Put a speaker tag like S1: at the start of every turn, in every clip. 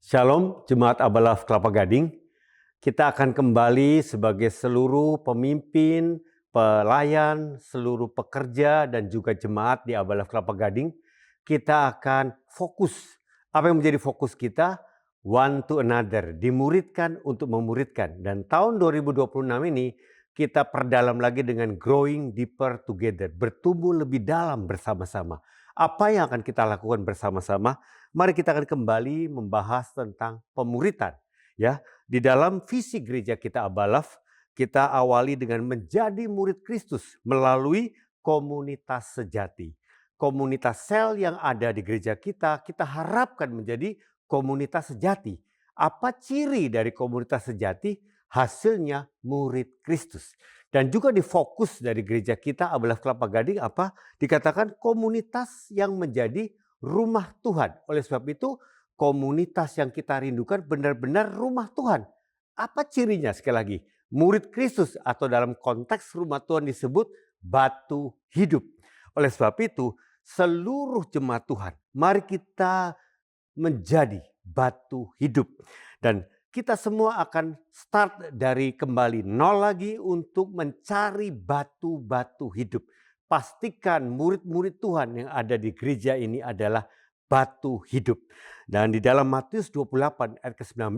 S1: Shalom, Jemaat Abalaf Kelapa Gading. Kita akan kembali sebagai seluruh pemimpin, pelayan, seluruh pekerja, dan juga jemaat di Abalaf Kelapa Gading. Kita akan fokus. Apa yang menjadi fokus kita? One to another, dimuridkan untuk memuridkan. Dan tahun 2026 ini kita perdalam lagi dengan growing deeper together, bertumbuh lebih dalam bersama-sama. Apa yang akan kita lakukan bersama-sama? Mari kita akan kembali membahas tentang pemuritan. Ya, di dalam visi gereja kita Abalaf, kita awali dengan menjadi murid Kristus melalui komunitas sejati. Komunitas sel yang ada di gereja kita harapkan menjadi komunitas sejati. Apa ciri dari komunitas sejati? Hasilnya murid Kristus. Dan juga di fokus dari gereja kita Abalaf Kelapa Gading apa? Dikatakan komunitas yang menjadi rumah Tuhan. Oleh sebab itu, komunitas yang kita rindukan benar-benar rumah Tuhan. Apa cirinya? Sekali lagi, murid Kristus atau dalam konteks rumah Tuhan disebut batu hidup. Oleh sebab itu, seluruh jemaat Tuhan, mari kita menjadi batu hidup. Dan kita semua akan start dari kembali nol lagi untuk mencari batu-batu hidup. Pastikan murid-murid Tuhan yang ada di gereja ini adalah batu hidup. Dan di dalam Matius 28 ayat ke-19,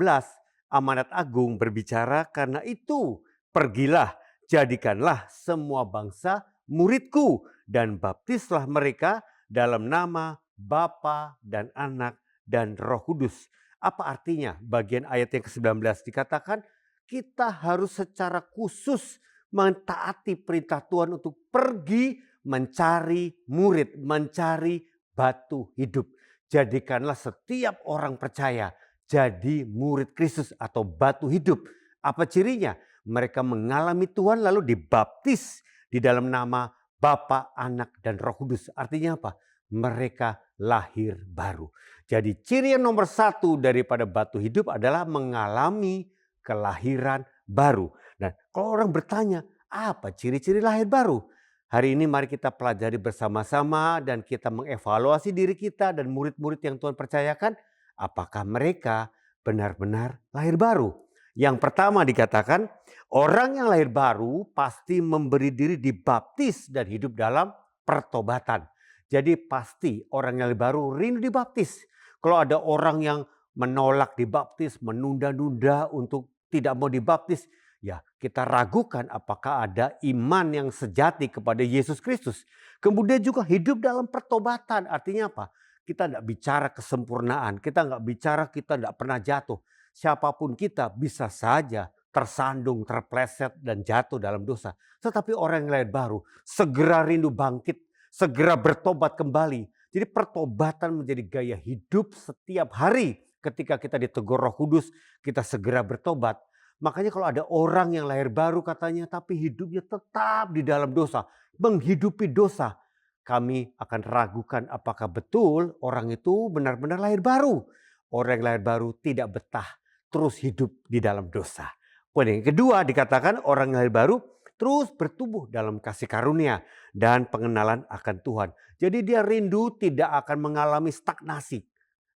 S1: amanat agung berbicara, karena itu pergilah, jadikanlah semua bangsa muridku dan baptislah mereka dalam nama Bapa dan Anak dan Roh Kudus. Apa artinya bagian ayat yang ke-19 dikatakan kita harus secara khusus mentaati perintah Tuhan untuk pergi mencari murid, mencari batu hidup. Jadikanlah setiap orang percaya jadi murid Kristus atau batu hidup. Apa cirinya? Mereka mengalami Tuhan lalu dibaptis di dalam nama Bapa, Anak, dan Roh Kudus. Artinya apa? Mereka lahir baru. Jadi ciri yang nomor satu daripada batu hidup adalah mengalami kelahiran baru. Dan kalau orang bertanya, apa ciri-ciri lahir baru? Hari ini mari kita pelajari bersama-sama dan kita mengevaluasi diri kita dan murid-murid yang Tuhan percayakan. Apakah mereka benar-benar lahir baru? Yang pertama dikatakan, orang yang lahir baru pasti memberi diri dibaptis dan hidup dalam pertobatan. Jadi pasti orang yang baru rindu dibaptis. Kalau ada orang yang menolak dibaptis, menunda-nunda untuk tidak mau dibaptis, ya kita ragukan apakah ada iman yang sejati kepada Yesus Kristus. Kemudian juga hidup dalam pertobatan, artinya apa? Kita tidak bicara kesempurnaan, kita nggak bicara kita tidak pernah jatuh. Siapapun kita bisa saja tersandung, terpleset dan jatuh dalam dosa. Tetapi orang yang lahir baru segera rindu bangkit, segera bertobat kembali. Jadi pertobatan menjadi gaya hidup setiap hari. Ketika kita ditegur Roh Kudus, kita segera bertobat. Makanya kalau ada orang yang lahir baru katanya, tapi hidupnya tetap di dalam dosa, menghidupi dosa, kami akan ragukan apakah betul orang itu benar-benar lahir baru. Orang yang lahir baru tidak betah terus hidup di dalam dosa. Poin yang kedua dikatakan orang yang lahir baru terus bertumbuh dalam kasih karunia dan pengenalan akan Tuhan. Jadi dia rindu tidak akan mengalami stagnasi,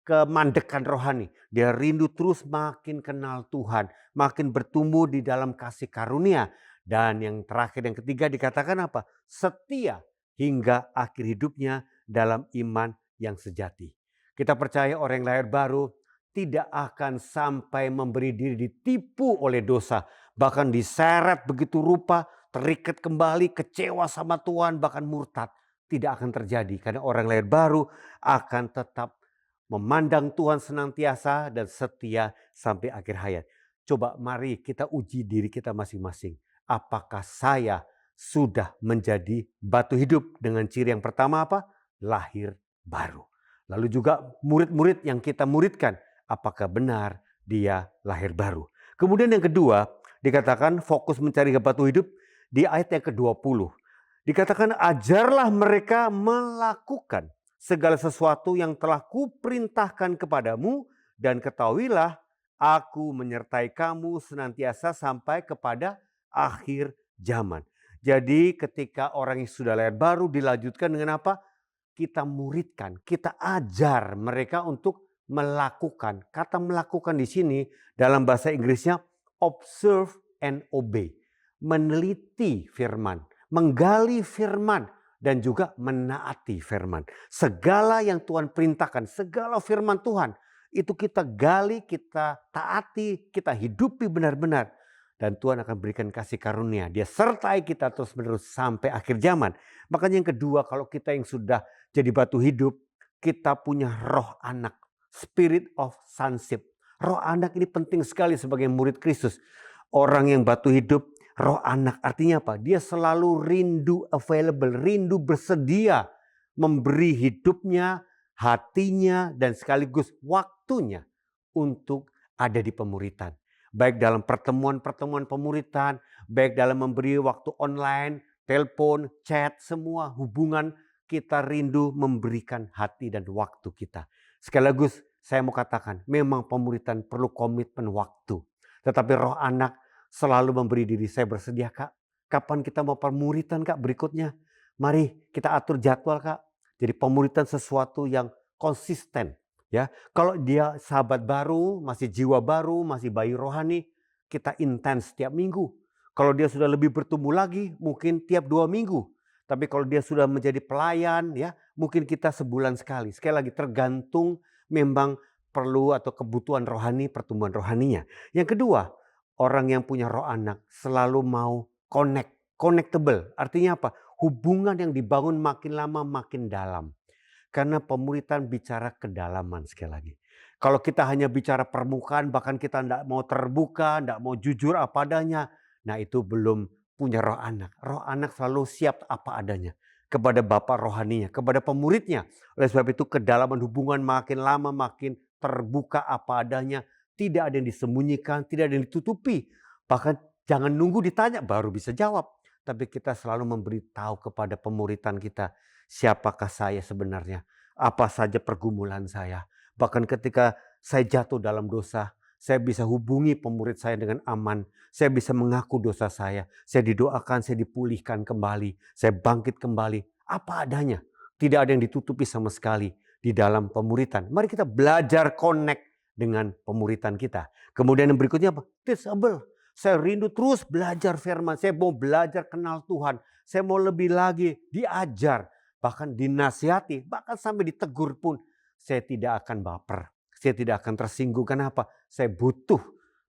S1: kemandekan rohani. Dia rindu terus makin kenal Tuhan, makin bertumbuh di dalam kasih karunia. Dan yang terakhir, yang ketiga dikatakan apa? Setia hingga akhir hidupnya dalam iman yang sejati. Kita percaya orang yang lahir baru tidak akan sampai memberi diri ditipu oleh dosa. Bahkan diseret begitu rupa, terikat kembali, kecewa sama Tuhan, bahkan murtad. Tidak akan terjadi karena orang lahir baru akan tetap memandang Tuhan senantiasa dan setia sampai akhir hayat. Coba mari kita uji diri kita masing-masing. Apakah saya sudah menjadi batu hidup dengan ciri yang pertama apa? Lahir baru. Lalu juga murid-murid yang kita muridkan, apakah benar dia lahir baru? Kemudian yang kedua, dikatakan fokus mencari batu hidup di ayat yang ke-20. Dikatakan ajarlah mereka melakukan segala sesuatu yang telah kuperintahkan kepadamu dan ketahuilah aku menyertai kamu senantiasa sampai kepada akhir zaman. Jadi ketika orang yang sudah lahir baru dilanjutkan dengan apa? Kita muridkan, kita ajar mereka untuk melakukan. Kata melakukan di sini dalam bahasa Inggrisnya observe and obey. Meneliti firman, menggali firman, dan juga menaati firman. Segala yang Tuhan perintahkan, segala firman Tuhan, itu kita gali, kita taati, kita hidupi benar-benar. Dan Tuhan akan berikan kasih karunia. Dia sertai kita terus-menerus sampai akhir zaman. Makanya yang kedua, kalau kita yang sudah jadi batu hidup, kita punya roh anak. Spirit of sonship. Roh anak ini penting sekali sebagai murid Kristus. Orang yang batu hidup, roh anak artinya apa? Dia selalu rindu available, rindu bersedia memberi hidupnya, hatinya, dan sekaligus waktunya untuk ada di pemuritan. Baik dalam pertemuan-pertemuan pemuritan, baik dalam memberi waktu online, telepon, chat, semua hubungan kita rindu memberikan hati dan waktu kita. Sekaligus saya mau katakan, memang pemuritan perlu komitmen waktu. Tetapi roh anak selalu memberi diri. Saya bersedia, Kak. Kapan kita mau pemuritan, Kak, berikutnya? Mari kita atur jadwal, Kak. Jadi pemuritan sesuatu yang konsisten. Ya, kalau dia sahabat baru, masih jiwa baru, masih bayi rohani, kita intens setiap minggu. Kalau dia sudah lebih bertumbuh lagi, mungkin tiap 2 minggu. Tapi kalau dia sudah menjadi pelayan, ya mungkin kita sebulan sekali. Sekali lagi tergantung memang perlu atau kebutuhan rohani, pertumbuhan rohaninya. Yang kedua, orang yang punya roh anak selalu mau connectable. Artinya apa? Hubungan yang dibangun makin lama makin dalam. Karena pemuritan bicara kedalaman sekali lagi. Kalau kita hanya bicara permukaan, bahkan kita tidak mau terbuka, tidak mau jujur apa adanya, nah itu belum punya roh anak. Roh anak selalu siap apa adanya kepada Bapa rohaninya, kepada pemuridnya. Oleh sebab itu kedalaman hubungan makin lama makin terbuka apa adanya. Tidak ada yang disembunyikan, tidak ada yang ditutupi. Bahkan jangan nunggu ditanya baru bisa jawab. Tapi kita selalu memberitahu kepada pemuritan kita, siapakah saya sebenarnya? Apa saja pergumulan saya? Bahkan ketika saya jatuh dalam dosa, saya bisa hubungi pemurid saya dengan aman. Saya bisa mengaku dosa saya. Saya didoakan, saya dipulihkan kembali. Saya bangkit kembali. Apa adanya. Tidak ada yang ditutupi sama sekali di dalam pemuritan. Mari kita belajar connect dengan pemuritan kita. Kemudian yang berikutnya apa? Teachable. Saya rindu terus belajar firman. Saya mau belajar kenal Tuhan. Saya mau lebih lagi diajar. Bahkan dinasihati. Bahkan sampai ditegur pun. Saya tidak akan baper. Saya tidak akan tersinggung. Kenapa? Saya butuh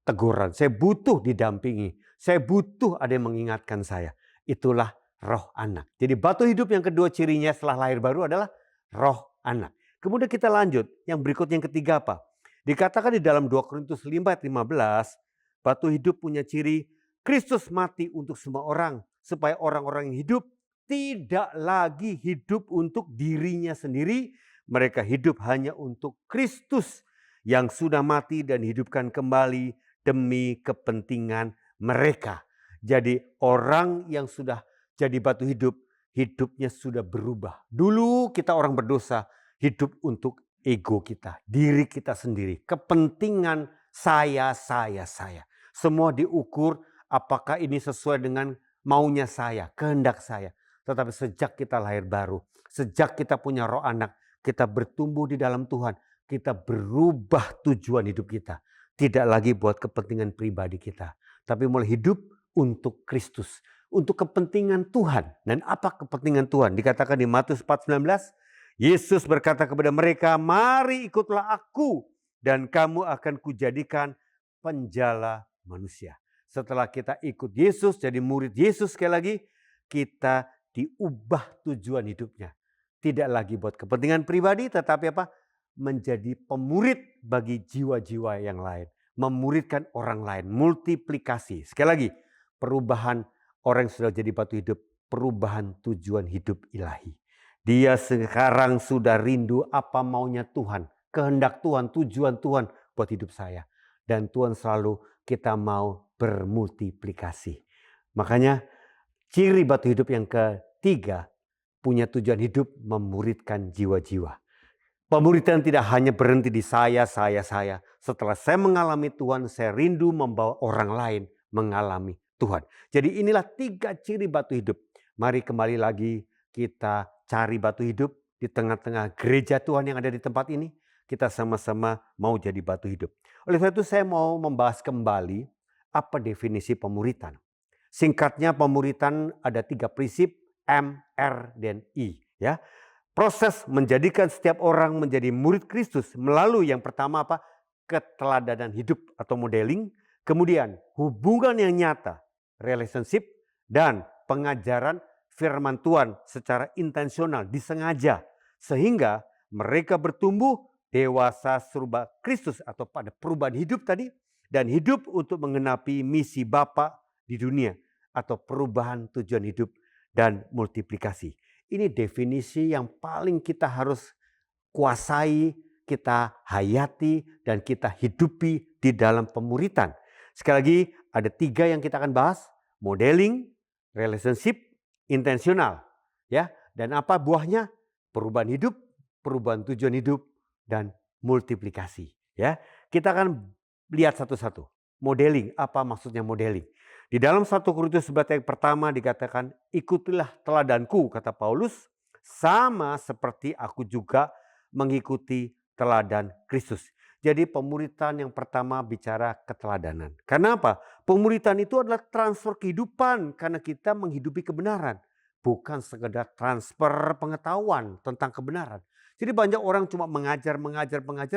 S1: teguran. Saya butuh didampingi. Saya butuh ada yang mengingatkan saya. Itulah roh anak. Jadi batu hidup yang kedua cirinya setelah lahir baru adalah roh anak. Kemudian kita lanjut. Yang berikutnya yang ketiga apa? Dikatakan di dalam 2 Korintus 5 ayat 15, batu hidup punya ciri Kristus mati untuk semua orang. Supaya orang-orang yang hidup tidak lagi hidup untuk dirinya sendiri. Mereka hidup hanya untuk Kristus yang sudah mati dan dihidupkan kembali demi kepentingan mereka. Jadi orang yang sudah jadi batu hidup, hidupnya sudah berubah. Dulu kita orang berdosa, hidup untuk ego kita, diri kita sendiri, kepentingan saya. Semua diukur apakah ini sesuai dengan maunya saya, kehendak saya. Tetapi sejak kita lahir baru, sejak kita punya roh anak, kita bertumbuh di dalam Tuhan, kita berubah tujuan hidup kita. Tidak lagi buat kepentingan pribadi kita, tapi mulai hidup untuk Kristus, untuk kepentingan Tuhan. Dan apa kepentingan Tuhan? Dikatakan di Matius 4:19, Yesus berkata kepada mereka, mari ikutlah aku dan kamu akan kujadikan penjala manusia. Setelah kita ikut Yesus, jadi murid Yesus sekali lagi, kita diubah tujuan hidupnya. Tidak lagi buat kepentingan pribadi, tetapi apa? Menjadi pemurid bagi jiwa-jiwa yang lain. Memuridkan orang lain, multiplikasi. Sekali lagi, perubahan orang yang sudah jadi batu hidup, perubahan tujuan hidup ilahi. Dia sekarang sudah rindu apa maunya Tuhan, kehendak Tuhan, tujuan Tuhan buat hidup saya. Dan Tuhan selalu kita mau bermultiplikasi. Makanya ciri batu hidup yang ketiga punya tujuan hidup memuridkan jiwa-jiwa. Pemuridan tidak hanya berhenti di saya. Setelah saya mengalami Tuhan, saya rindu membawa orang lain mengalami Tuhan. Jadi inilah 3 ciri batu hidup. Mari kembali lagi kita cari batu hidup di tengah-tengah gereja Tuhan yang ada di tempat ini. kita sama-sama mau jadi batu hidup. Oleh sebab itu saya mau membahas kembali apa definisi pemuritan. Singkatnya pemuritan ada 3 prinsip M, R, dan I. Ya. Proses menjadikan setiap orang menjadi murid Kristus melalui yang pertama apa? Keteladanan hidup atau modeling. Kemudian hubungan yang nyata, relationship, dan pengajaran firman Tuhan secara intensional, disengaja. Sehingga mereka bertumbuh dewasa serupa Kristus atau pada perubahan hidup tadi. Dan hidup untuk menggenapi misi Bapa di dunia atau perubahan tujuan hidup dan multiplikasi. Ini definisi yang paling kita harus kuasai, kita hayati, dan kita hidupi di dalam pemuritan. Sekali lagi ada 3 yang kita akan bahas. Modeling, relationship, intensional. Ya, dan apa buahnya? Perubahan hidup, perubahan tujuan hidup, dan multiplikasi. Ya, kita akan lihat satu-satu. Modeling, apa maksudnya modeling? Di dalam 1 Korintus yang pertama dikatakan, ikutilah teladanku, kata Paulus, sama seperti aku juga mengikuti teladan Kristus. Jadi pemuritan yang pertama bicara keteladanan. Karena apa? Pemuritan itu adalah transfer kehidupan karena kita menghidupi kebenaran. Bukan sekedar transfer pengetahuan tentang kebenaran. Jadi banyak orang cuma mengajar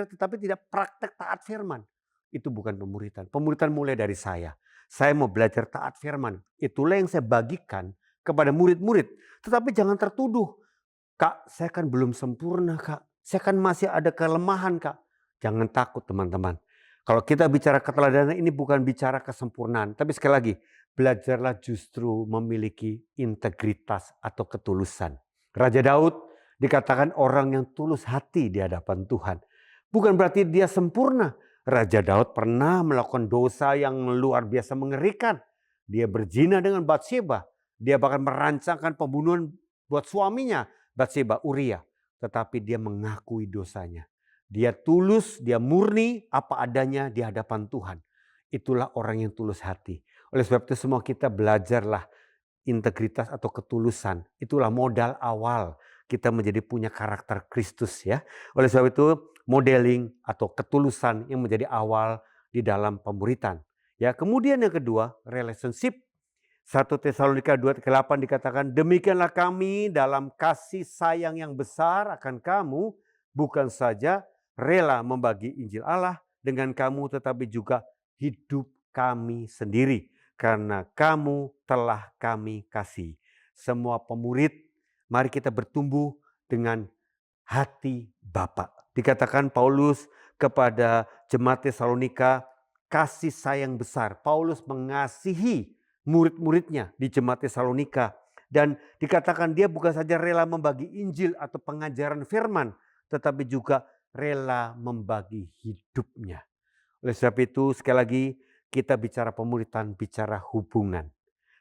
S1: tetapi tidak praktek taat firman. Itu bukan pemuritan. Pemuritan mulai dari saya. Saya mau belajar taat firman. Itulah yang saya bagikan kepada murid-murid. Tetapi jangan tertuduh. Kak, saya kan belum sempurna, Kak. Saya kan masih ada kelemahan, Kak. Jangan takut, teman-teman. Kalau kita bicara keteladanan ini bukan bicara kesempurnaan. Tapi sekali lagi, belajarlah justru memiliki integritas atau ketulusan. Raja Daud dikatakan orang yang tulus hati di hadapan Tuhan. Bukan berarti dia sempurna. Raja Daud pernah melakukan dosa yang luar biasa mengerikan. Dia berzina dengan Batseba. Dia bahkan merancangkan pembunuhan buat suaminya, Batseba, Uria. Tetapi dia mengakui dosanya. Dia tulus, dia murni apa adanya di hadapan Tuhan. Itulah orang yang tulus hati. Oleh sebab itu semua kita belajarlah integritas atau ketulusan. Itulah modal awal kita menjadi punya karakter Kristus ya. Oleh sebab itu modeling atau ketulusan yang menjadi awal di dalam pemuritan. Ya, kemudian yang kedua, relationship. 1 Tesalonika 2:8 dikatakan, demikianlah kami dalam kasih sayang yang besar akan kamu, bukan saja rela membagi Injil Allah dengan kamu, tetapi juga hidup kami sendiri, karena kamu telah kami kasih. Semua pemurid, mari kita bertumbuh dengan hati Bapa. Dikatakan Paulus kepada jemaat Tesalonika, kasih sayang besar. Paulus mengasihi murid-muridnya di jemaat Tesalonika. Dan dikatakan dia bukan saja rela membagi Injil atau pengajaran firman, tetapi juga rela membagi hidupnya. Oleh sebab itu sekali lagi kita bicara pemuritan, bicara hubungan.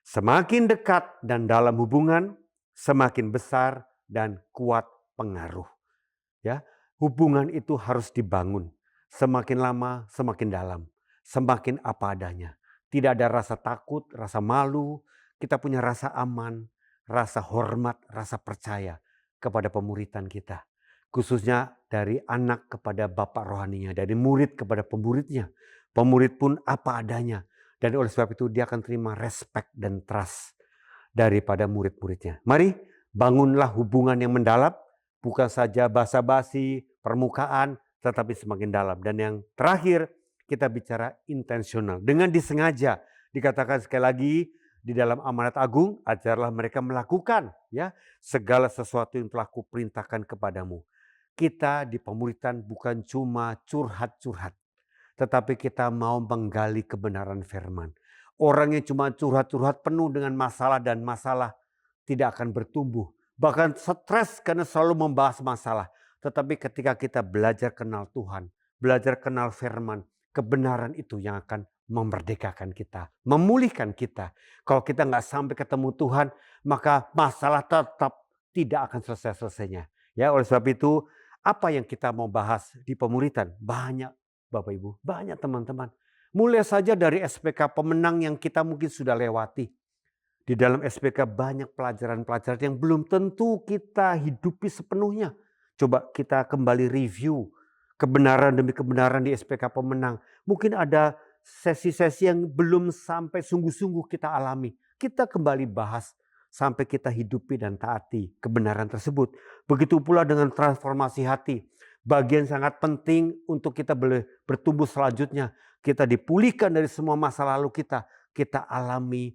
S1: Semakin dekat dan dalam hubungan, semakin besar dan kuat pengaruh. Ya, hubungan itu harus dibangun. Semakin lama, semakin dalam. Semakin apa adanya. Tidak ada rasa takut, rasa malu. Kita punya rasa aman, rasa hormat, rasa percaya kepada pemuritan kita. Khususnya dari anak kepada bapak rohaninya, dari murid kepada pemuridnya. Pemurid pun apa adanya. Dan oleh sebab itu dia akan terima respect dan trust daripada murid-muridnya. Mari bangunlah hubungan yang mendalam. Bukan saja basa-basi, permukaan, tetapi semakin dalam. Dan yang terakhir, kita bicara intensional. Dengan disengaja, dikatakan sekali lagi di dalam amanat agung, ajarlah mereka melakukan ya segala sesuatu yang telah kuperintahkan kepadamu. Kita di pemuritan bukan cuma curhat-curhat, tetapi kita mau menggali kebenaran firman. Orang yang cuma curhat-curhat penuh dengan masalah dan masalah tidak akan bertumbuh. Bahkan stres karena selalu membahas masalah. Tetapi ketika kita belajar kenal Tuhan, belajar kenal firman, kebenaran itu yang akan memerdekakan kita, memulihkan kita. Kalau kita nggak sampai ketemu Tuhan, maka masalah tetap tidak akan selesai-selesainya. Ya, oleh sebab itu, apa yang kita mau bahas di pemuritan? Banyak Bapak Ibu, banyak teman-teman. Mulai saja dari SPK pemenang yang kita mungkin sudah lewati. Di dalam SPK banyak pelajaran-pelajaran yang belum tentu kita hidupi sepenuhnya. Coba kita kembali review kebenaran demi kebenaran di SPK Pemenang. Mungkin ada sesi-sesi yang belum sampai sungguh-sungguh kita alami. Kita kembali bahas sampai kita hidupi dan taati kebenaran tersebut. Begitu pula dengan transformasi hati. Bagian sangat penting untuk kita bertumbuh selanjutnya. Kita dipulihkan dari semua masa lalu kita. Kita alami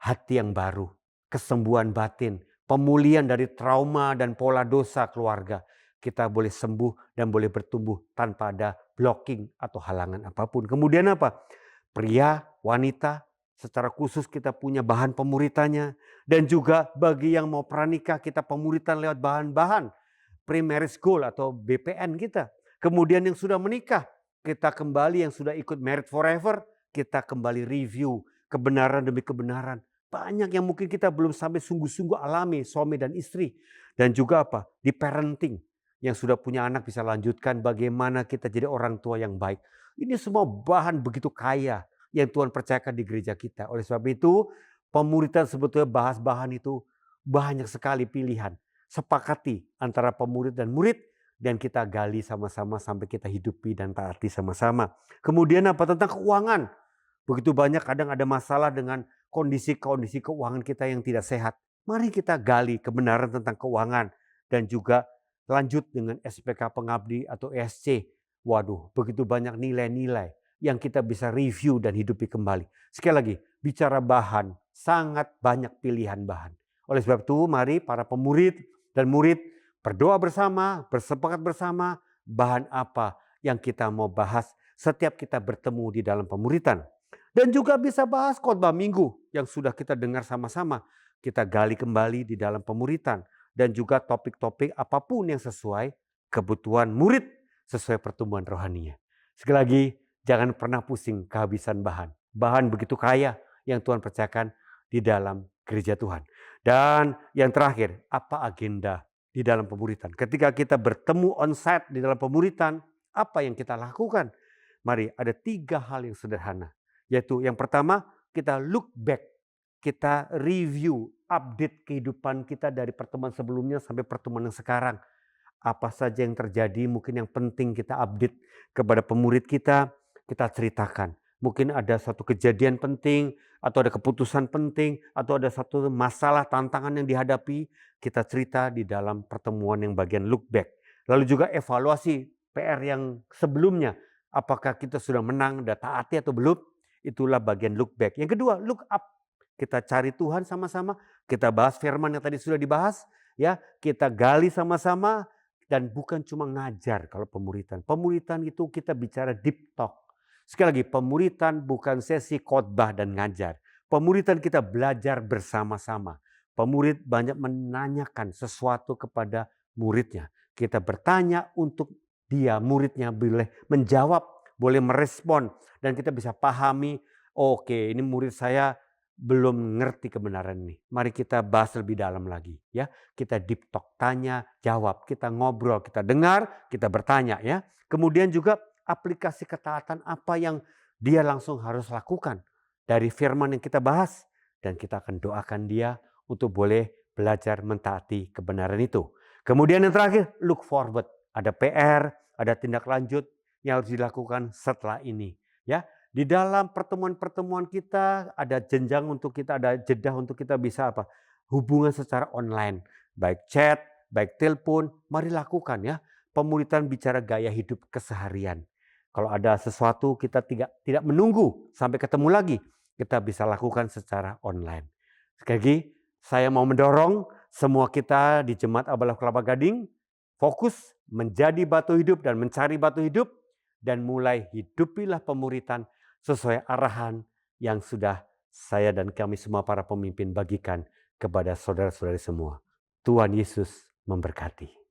S1: hati yang baru, kesembuhan batin, pemulihan dari trauma dan pola dosa keluarga. Kita boleh sembuh dan boleh bertumbuh tanpa ada blocking atau halangan apapun. Kemudian apa? Pria, wanita, secara khusus kita punya bahan pemuritannya. Dan juga bagi yang mau pranikah, kita pemuritan lewat bahan-bahan pre-marriage goal atau BPN kita. Kemudian yang sudah menikah, kita kembali yang sudah ikut married forever, kita kembali review kebenaran demi kebenaran. Banyak yang mungkin kita belum sampai sungguh-sungguh alami, suami dan istri. Dan juga apa? Di parenting. Yang sudah punya anak bisa lanjutkan bagaimana kita jadi orang tua yang baik. Ini semua bahan begitu kaya yang Tuhan percayakan di gereja kita. Oleh sebab itu, pemuritan sebetulnya bahas bahan itu banyak sekali pilihan. Sepakati antara pemurid dan murid dan kita gali sama-sama sampai kita hidupi dan taati sama-sama. Kemudian apa? Tentang keuangan. Begitu banyak kadang ada masalah dengan kondisi-kondisi keuangan kita yang tidak sehat. Mari kita gali kebenaran tentang keuangan dan juga lanjut dengan SPK Pengabdi atau ESC. Waduh, begitu banyak nilai-nilai yang kita bisa review dan hidupi kembali. Sekali lagi, bicara bahan, sangat banyak pilihan bahan. Oleh sebab itu, mari para pemurid dan murid berdoa bersama, bersepakat bersama bahan apa yang kita mau bahas setiap kita bertemu di dalam pemuritan. Dan juga bisa bahas khotbah minggu yang sudah kita dengar sama-sama. Kita gali kembali di dalam pemuritan. Dan juga topik-topik apapun yang sesuai kebutuhan murid, sesuai pertumbuhan rohaninya. Sekali lagi, jangan pernah pusing kehabisan bahan. Bahan begitu kaya yang Tuhan percayakan di dalam gereja Tuhan. Dan yang terakhir, apa agenda di dalam pemuritan? Ketika kita bertemu on-site di dalam pemuritan, apa yang kita lakukan? Mari, ada 3 hal yang sederhana. Yaitu yang pertama, kita look back. Kita review, update kehidupan kita dari pertemuan sebelumnya sampai pertemuan yang sekarang. Apa saja yang terjadi, mungkin yang penting kita update kepada pemurid kita ceritakan. Mungkin ada satu kejadian penting, atau ada keputusan penting, atau ada satu masalah, tantangan yang dihadapi, kita cerita di dalam pertemuan yang bagian look back. Lalu juga evaluasi PR yang sebelumnya. Apakah kita sudah menang, sudah taati atau belum? Itulah bagian look back. Yang kedua, look up. Kita cari Tuhan sama-sama, kita bahas firman yang tadi sudah dibahas, ya, kita gali sama-sama, dan bukan cuma ngajar kalau pemuritan. Pemuritan itu kita bicara deep talk. Sekali lagi, pemuritan bukan sesi khotbah dan ngajar. Pemuritan kita belajar bersama-sama. Pemurid banyak menanyakan sesuatu kepada muridnya. Kita bertanya untuk dia, muridnya boleh menjawab, boleh merespon. Dan kita bisa pahami, oke, ini murid saya belum ngerti kebenaran ini. Mari kita bahas lebih dalam lagi, ya. Kita deep talk, tanya, jawab, kita ngobrol, kita dengar, kita bertanya, ya. Kemudian juga aplikasi ketaatan apa yang dia langsung harus lakukan dari firman yang kita bahas, dan kita akan doakan dia untuk boleh belajar mentaati kebenaran itu. Kemudian yang terakhir, look forward. Ada PR, ada tindak lanjut yang harus dilakukan setelah ini, ya. Di dalam pertemuan-pertemuan kita ada jenjang untuk kita, ada jeda untuk kita bisa apa? Hubungan secara online, baik chat, baik telepon, mari lakukan, ya. Pemuritan bicara gaya hidup keseharian. Kalau ada sesuatu kita tidak menunggu sampai ketemu lagi, kita bisa lakukan secara online. Sekali lagi, saya mau mendorong semua kita di Jemaat Abalah Kelapa Gading fokus menjadi batu hidup dan mencari batu hidup, dan mulai hidupilah pemuritan sesuai arahan yang sudah saya dan kami semua para pemimpin bagikan kepada saudara-saudari semua. Tuhan Yesus memberkati.